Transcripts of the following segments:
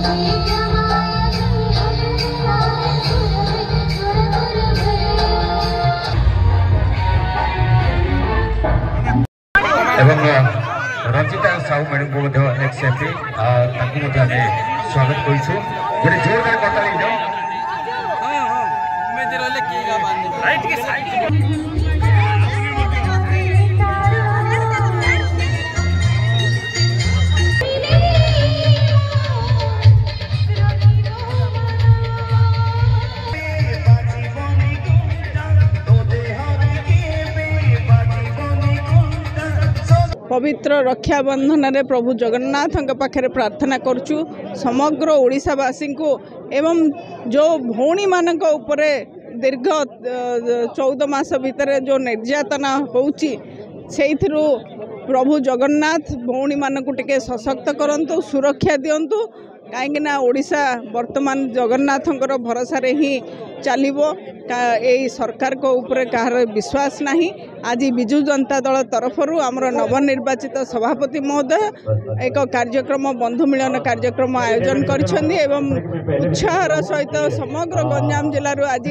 एवं रंजिता साहू मैडम को next MP स्वागत करूँ गोटे जोरदार कथा पवित्र रक्षाबंधन रे प्रभु जगन्नाथ पाखे प्रार्थना करुचु समग्र ओडिशावासी को एवं जो भौणी मानक उपरे दीर्घ 14 मास भितर जो निर्यातना होउची सेइथिरु प्रभु जगन्नाथ भौणी मानक टिके सशक्त करंतु सुरक्षा दियंतु कहीं ओडिशा वर्तमान जगन्नाथंकर भरोसा रे ही चलिबो सरकार को ऊपर कहार विश्वास नहीं। आज बिजु जनता दल तरफरु आमर नवनिर्वाचित सभापति महोदय एक कार्यक्रम बंधु मिलन कार्यक्रम आयोजन करिसेंती एवं उत्साहर सहित समग्र गंजाम जिलूर आज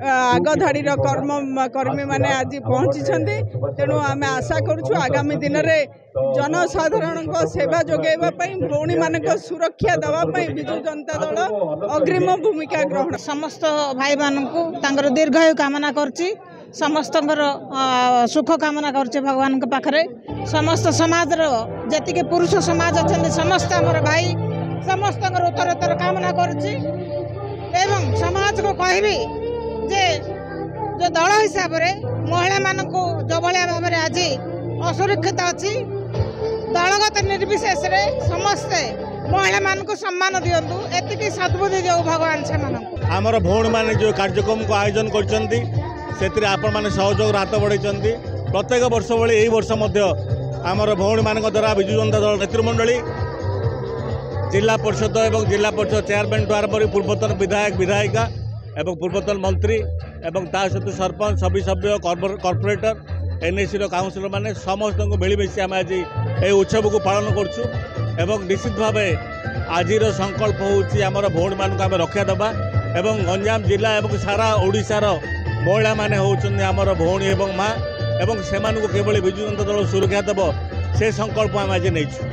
आगधाड़ी कर्मी माने आज पहुंची तेणु आम आशा करुछु आगामी दिन में जनसाधारण को सेवा जोगेबा भौणी मान सुरक्षा देवाई बिजु जनता दल अग्रिम भूमिका ग्रहण समस्त भाई मानू दीर्घायु कामना करछि समस्त सुख कामना करछि भगवान के पाखरे समस्त समाज जी पुरुष समाज अच्छा समस्त आमर भाई समस्त उत्तरोत्तर कामना करछि एवं समाज को कहबी जे जो दल हिसाब से महिला मान को जो भाया भाव में आज असुरक्षित अच्छी दलगत निर्विशेष रे समस्ते महिला मान को सम्मान दियंतु एतिकी सद्बुद्धि जो भगवान से आमर भौणी माने जो कार्यक्रम को आयोजन करछंती सेतिर आपण माने सहयोग हाथ बढ़ाई प्रत्येक वर्ष भली एही वर्ष मध्य आमर भौणी मान द्वारा बिजु जनता दल नेतृमंडली जिला परिषद एवं जिला परिषद चेयरमैन द्वारा पूर्वतन विधायक विधायिका एवं पूर्वतन मंत्री एवं ता सहित सरपंच सभी सभ्य कॉर्पोरेटर एनएसी काउंसिलर माने समस्त को मिलमिशी आम आज ये उत्सव को पालन करछु एवं निश्चित भाव आज संकल्प होउछि आमर भौणी मान आम रक्षा देवा एवं गंजाम जिला एवं सारा ओडिशार महिला माने होउछन्ति आमर भौणी एवं माँ एवं सेमानकु केवल बिजु जनता दल सुरक्षा देव से संकल्प आम आज नहीं।